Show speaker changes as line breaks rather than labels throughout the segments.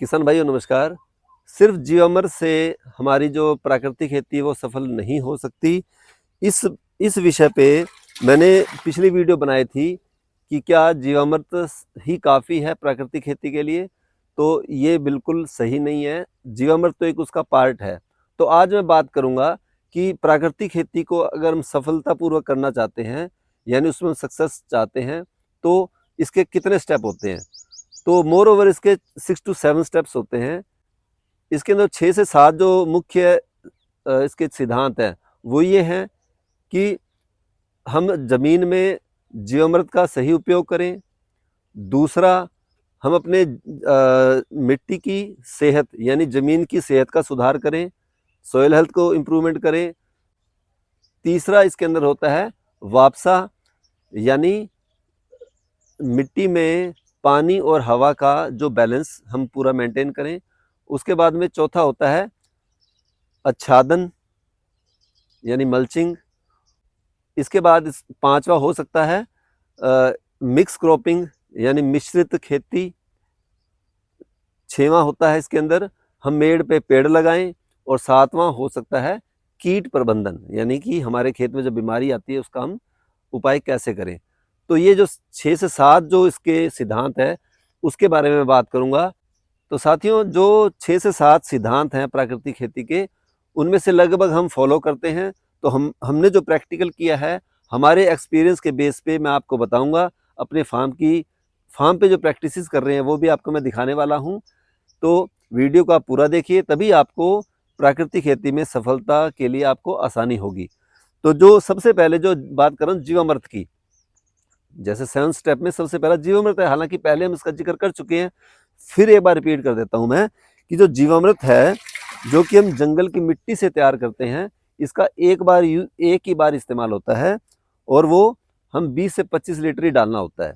किसान भाइयों नमस्कार। सिर्फ जीवामृत से हमारी जो प्राकृतिक खेती है वो सफल नहीं हो सकती। इस इस विषय पे मैंने पिछली वीडियो बनाई थी कि क्या जीवामृत ही काफ़ी है प्राकृतिक खेती के लिए। तो ये बिल्कुल सही नहीं है। जीवामृत तो एक उसका पार्ट है। तो आज मैं बात करूँगा कि प्राकृतिक खेती को अगर हम सफलतापूर्वक करना चाहते हैं, यानी उसमें सक्सेस चाहते हैं, तो इसके कितने स्टेप होते हैं। तो मोर ओवर इसके 6 to 7 स्टेप्स होते हैं। इसके अंदर 6 से 7 जो मुख्य इसके सिद्धांत हैं वो ये हैं कि हम ज़मीन में जीवामृत का सही उपयोग करें। दूसरा, हम अपने मिट्टी की सेहत यानी ज़मीन की सेहत का सुधार करें, सॉइल हेल्थ को इम्प्रूवमेंट करें। तीसरा इसके अंदर होता है वापसा, यानी मिट्टी में पानी और हवा का जो बैलेंस हम पूरा मेंटेन करें। उसके बाद में चौथा होता है आच्छादन यानी मल्चिंग। इसके बाद पांचवा हो सकता है मिक्स क्रॉपिंग यानी मिश्रित खेती। छठवां होता है इसके अंदर हम मेड़ पे पेड़ लगाएं। और सातवां हो सकता है कीट प्रबंधन, यानी कि हमारे खेत में जब बीमारी आती है उसका हम उपाय कैसे करें। तो ये जो 6 से 7 जो इसके सिद्धांत है उसके बारे में बात करूंगा। तो साथियों, जो 6 से 7 सिद्धांत हैं प्राकृतिक खेती के, उनमें से लगभग हम फॉलो करते हैं। तो हमने जो प्रैक्टिकल किया है, हमारे एक्सपीरियंस के बेस पे मैं आपको बताऊंगा। अपने फार्म पे जो प्रैक्टिसेस कर रहे हैं वो भी आपको मैं दिखाने वाला हूं। तो वीडियो को आप पूरा देखिए, तभी आपको प्राकृतिक खेती में सफलता के लिए आपको आसानी होगी। तो जो सबसे पहले जो बात कर रहा हूँ जीवामृत की, जैसे 7 स्टेप में सबसे पहला जीवामृत है। हालांकि पहले हम इसका जिक्र कर चुके हैं, फिर एक बार रिपीट कर देता हूं मैं कि जो जीवामृत है, जो कि हम जंगल की मिट्टी से तैयार करते हैं, इसका एक ही बार इस्तेमाल होता है और वो हम 20 से 25 लीटर ही डालना होता है।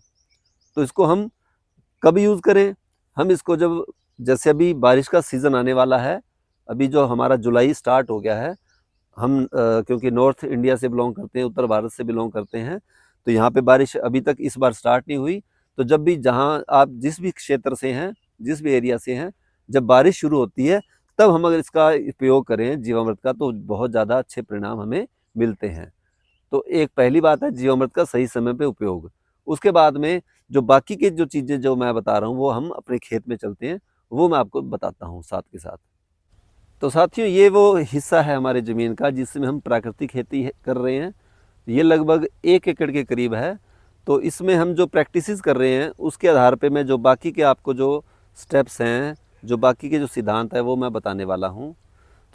तो इसको हम कब यूज़ करें? हम इसको जब, जैसे अभी बारिश का सीज़न आने वाला है, अभी जो हमारा जुलाई स्टार्ट हो गया है, हम क्योंकि नॉर्थ इंडिया से बिलोंग करते हैं, उत्तर भारत से बिलोंग करते हैं, तो यहाँ पे बारिश अभी तक इस बार स्टार्ट नहीं हुई। तो जब भी, जहाँ आप जिस भी क्षेत्र से हैं, जिस भी एरिया से हैं, जब बारिश शुरू होती है तब हम अगर इसका उपयोग करें जीवामृत का, तो बहुत ज़्यादा अच्छे परिणाम हमें मिलते हैं। तो एक पहली बात है जीवामृत का सही समय पे उपयोग। उसके बाद में जो बाकी की जो चीज़ें जो मैं बता रहा हूँ वो हम अपने खेत में चलते हैं, वो मैं आपको बताता हूँ साथ के साथ। तो साथियों, ये वो हिस्सा है हमारे ज़मीन का जिसमें हम प्राकृतिक खेती कर रहे हैं। ये लगभग 1 एकड़ के करीब है। तो इसमें हम जो प्रैक्टिसेस कर रहे हैं उसके आधार पे मैं जो बाकी के आपको जो स्टेप्स हैं, जो बाकी के जो सिद्धांत है, वो मैं बताने वाला हूँ।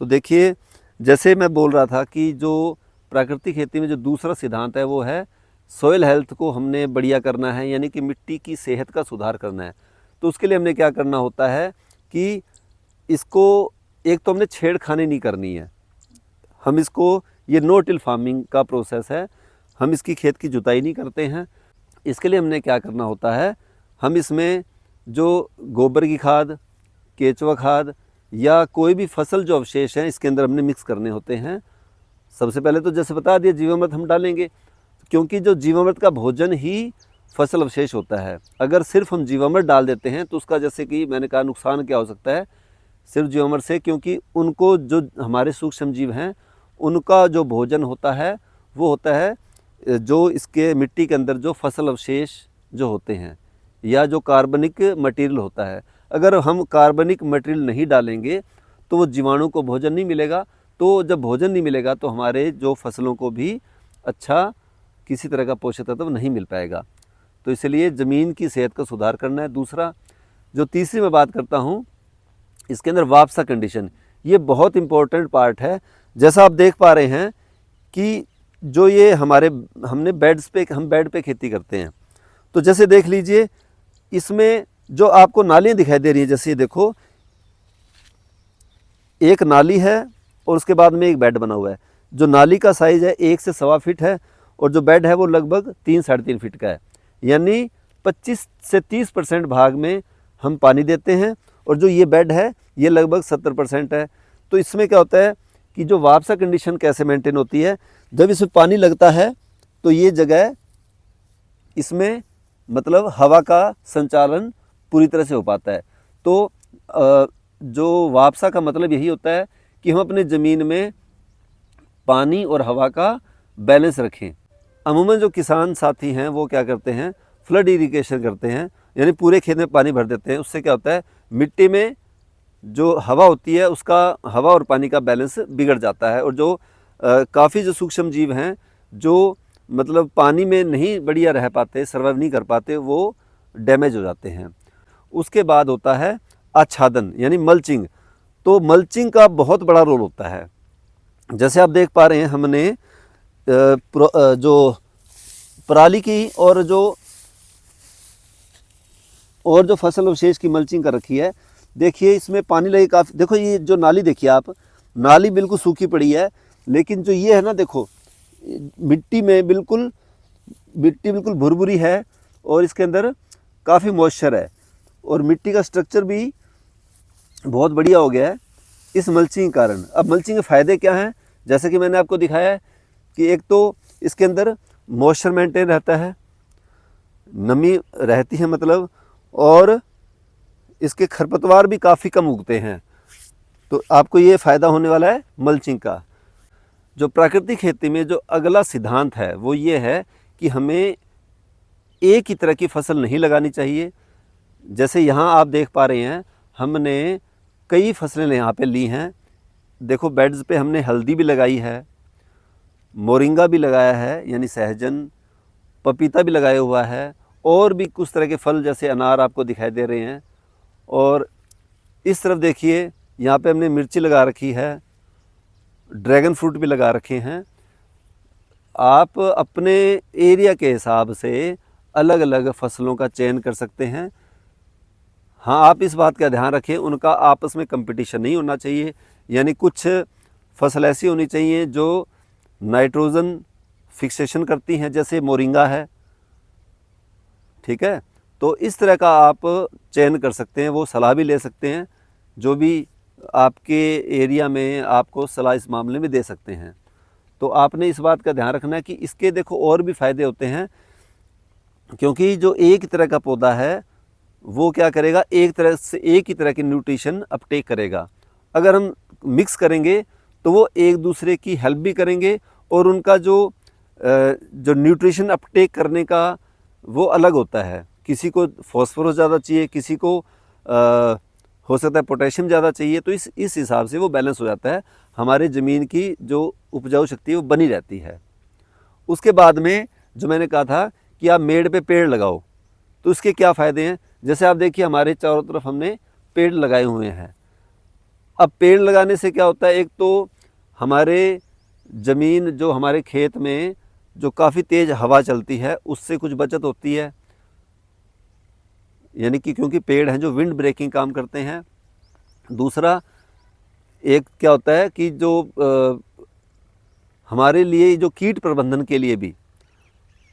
तो देखिए, जैसे मैं बोल रहा था कि जो प्राकृतिक खेती में जो दूसरा सिद्धांत है वो है सॉइल हेल्थ को हमने बढ़िया करना है, यानी कि मिट्टी की सेहत का सुधार करना है। तो उसके लिए हमने क्या करना होता है कि इसको, एक तो हमने छेड़खानी नहीं करनी है। हम इसको, ये नो टिल फार्मिंग का प्रोसेस है, हम इसकी खेत की जुताई नहीं करते हैं। इसके लिए हमने क्या करना होता है, हम इसमें जो गोबर की खाद, केचुआ खाद या कोई भी फसल जो अवशेष हैं इसके अंदर हमने मिक्स करने होते हैं। सबसे पहले तो जैसे बता दिया, जीवामृत हम डालेंगे, क्योंकि जो जीवामृत का भोजन ही फसल अवशेष होता है। अगर सिर्फ हम जीवामृत डाल देते हैं तो उसका, जैसे कि मैंने कहा, नुकसान क्या हो सकता है सिर्फ जीवामृत से, क्योंकि उनको, जो हमारे सूक्ष्म जीव हैं, उनका जो भोजन होता है वो होता है जो इसके मिट्टी के अंदर जो फसल अवशेष जो होते हैं या जो कार्बनिक मटेरियल होता है। अगर हम कार्बनिक मटेरियल नहीं डालेंगे तो वो जीवाणु को भोजन नहीं मिलेगा। तो जब भोजन नहीं मिलेगा तो हमारे जो फसलों को भी अच्छा किसी तरह का पोषक तत्व नहीं मिल पाएगा। तो इसलिए ज़मीन की सेहत का सुधार करना है। दूसरा, जो तीसरी मैं बात करता हूँ, इसके अंदर वापसा कंडीशन, ये बहुत इम्पोर्टेंट पार्ट है। जैसा आप देख पा रहे हैं कि जो ये हमने हम बेड पे खेती करते हैं। तो जैसे देख लीजिए, इसमें जो आपको नालियाँ दिखाई दे रही है, जैसे ये देखो, एक नाली है और उसके बाद में एक बेड बना हुआ है। जो नाली का साइज़ है 1 से 1.25 फीट है और जो बेड है वो लगभग 3 साढ़े 3 फीट का है। यानी 25 से 30% भाग में हम पानी देते हैं और जो ये बेड है ये लगभग 70% है। तो इसमें क्या होता है कि जो वापसा कंडीशन कैसे मेंटेन होती है, जब इसमें पानी लगता है तो ये जगह, इसमें मतलब हवा का संचालन पूरी तरह से हो पाता है। तो जो वापसा का मतलब यही होता है कि हम अपने ज़मीन में पानी और हवा का बैलेंस रखें। अमूमन जो किसान साथी हैं वो क्या करते हैं, फ्लड इरिगेशन करते हैं, यानी पूरे खेत में पानी भर देते हैं। उससे क्या होता है, मिट्टी में जो हवा होती है उसका, हवा और पानी का बैलेंस बिगड़ जाता है, और जो काफ़ी जो सूक्ष्म जीव हैं जो मतलब पानी में नहीं बढ़िया रह पाते, सर्वाइव नहीं कर पाते, वो डैमेज हो जाते हैं। उसके बाद होता है आच्छादन यानी मल्चिंग। तो मल्चिंग का बहुत बड़ा रोल होता है। जैसे आप देख पा रहे हैं, हमने जो पराली की और जो फसल अवशेष की मल्चिंग कर रखी है। देखिए इसमें पानी लगे काफ़ी। देखो ये जो नाली देखिए आप, नाली बिल्कुल सूखी पड़ी है, लेकिन जो ये है ना, देखो मिट्टी बिल्कुल भुरभुरी है और इसके अंदर काफ़ी मॉइस्चर है और मिट्टी का स्ट्रक्चर भी बहुत बढ़िया हो गया है इस मल्चिंग के कारण। अब मल्चिंग के फ़ायदे क्या हैं, जैसे कि मैंने आपको दिखाया है कि एक तो इसके अंदर मॉइस्चर मेंटेन रहता है, नमी रहती है मतलब, और इसके खरपतवार भी काफ़ी कम उगते हैं। तो आपको ये फ़ायदा होने वाला है मल्चिंग का। जो प्राकृतिक खेती में जो अगला सिद्धांत है वो ये है कि हमें एक ही तरह की फसल नहीं लगानी चाहिए। जैसे यहाँ आप देख पा रहे हैं, हमने कई फसलें यहाँ पे ली हैं। देखो बेड्स पे हमने हल्दी भी लगाई है, मोरिंगा भी लगाया है यानी सहजन, पपीता भी लगाया हुआ है, और भी कुछ तरह के फल जैसे अनार आपको दिखाई दे रहे हैं। और इस तरफ देखिए यहाँ पे हमने मिर्ची लगा रखी है, ड्रैगन फ्रूट भी लगा रखे हैं। आप अपने एरिया के हिसाब से अलग अलग फसलों का चयन कर सकते हैं। हाँ, आप इस बात का ध्यान रखें, उनका आपस में कंपटीशन नहीं होना चाहिए। यानी कुछ फसल ऐसी होनी चाहिए जो नाइट्रोजन फिक्सेशन करती हैं, जैसे मोरिंगा है, ठीक है। तो इस तरह का आप चयन कर सकते हैं, वो सलाह भी ले सकते हैं, जो भी आपके एरिया में आपको सलाह इस मामले में दे सकते हैं। तो आपने इस बात का ध्यान रखना है कि इसके देखो और भी फ़ायदे होते हैं, क्योंकि जो एक तरह का पौधा है वो क्या करेगा, एक ही तरह की न्यूट्रिशन अपटेक करेगा। अगर हम मिक्स करेंगे तो वो एक दूसरे की हेल्प भी करेंगे, और उनका जो न्यूट्रिशन अपटेक करने का वो अलग होता है। किसी को फॉस्फोरस ज़्यादा चाहिए, किसी को हो सकता है पोटेशियम ज़्यादा चाहिए। तो इस हिसाब से वो बैलेंस हो जाता है, हमारे ज़मीन की जो उपजाऊ शक्ति है वो बनी रहती है। उसके बाद में जो मैंने कहा था कि आप मेड़ पे पेड़ लगाओ, तो इसके क्या फ़ायदे हैं। जैसे आप देखिए हमारे चारों तरफ हमने पेड़ लगाए हुए हैं। अब पेड़ लगाने से क्या होता है, एक तो हमारे ज़मीन, जो हमारे खेत में जो काफ़ी तेज़ हवा चलती है उससे कुछ बचत होती है, यानी कि क्योंकि पेड़ हैं जो विंड ब्रेकिंग काम करते हैं। दूसरा एक क्या होता है कि जो हमारे लिए जो कीट प्रबंधन के लिए भी,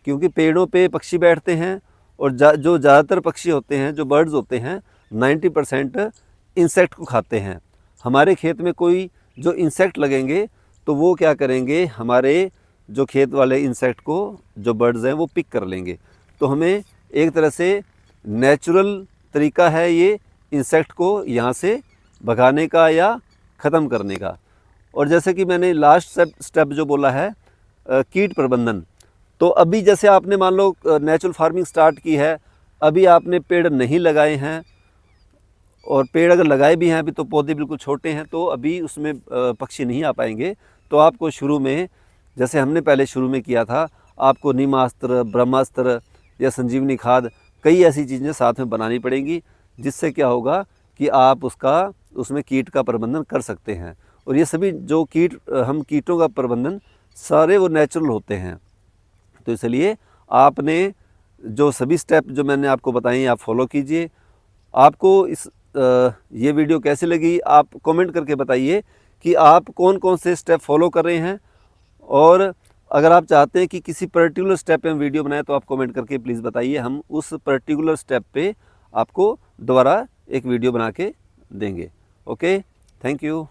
क्योंकि पेड़ों पे पक्षी बैठते हैं, और जो ज़्यादातर पक्षी होते हैं, जो बर्ड्स होते हैं, 90% इंसेक्ट को खाते हैं। हमारे खेत में कोई जो इंसेक्ट लगेंगे तो वो क्या करेंगे, हमारे जो खेत वाले इंसेक्ट को जो बर्ड्स हैं वो पिक कर लेंगे। तो हमें एक तरह से नेचुरल तरीका है ये इंसेक्ट को यहाँ से भगाने का या ख़त्म करने का। और जैसे कि मैंने लास्ट स्टेप जो बोला है, कीट प्रबंधन। तो अभी जैसे आपने मान लो नेचुरल फार्मिंग स्टार्ट की है, अभी आपने पेड़ नहीं लगाए हैं, और पेड़ अगर लगाए भी हैं अभी तो पौधे बिल्कुल छोटे हैं, तो अभी उसमें पक्षी नहीं आ पाएंगे। तो आपको शुरू में, जैसे हमने पहले शुरू में किया था, आपको नीमास्त्र, ब्रह्मास्त्र या संजीवनी खाद, कई ऐसी चीज़ें साथ में बनानी पड़ेंगी, जिससे क्या होगा कि आप उसमें कीट का प्रबंधन कर सकते हैं। और ये सभी जो हम कीटों का प्रबंधन सारे वो नेचुरल होते हैं। तो इसलिए आपने जो सभी स्टेप जो मैंने आपको बताए आप फॉलो कीजिए। आपको ये वीडियो कैसी लगी आप कमेंट करके बताइए कि आप कौन कौन से स्टेप फॉलो कर रहे हैं, और अगर आप चाहते हैं कि किसी पर्टिकुलर स्टेप पे हम वीडियो बनाएं तो आप कमेंट करके प्लीज़ बताइए, हम उस पर्टिकुलर स्टेप पे आपको दोबारा एक वीडियो बना के देंगे। Okay, thank you.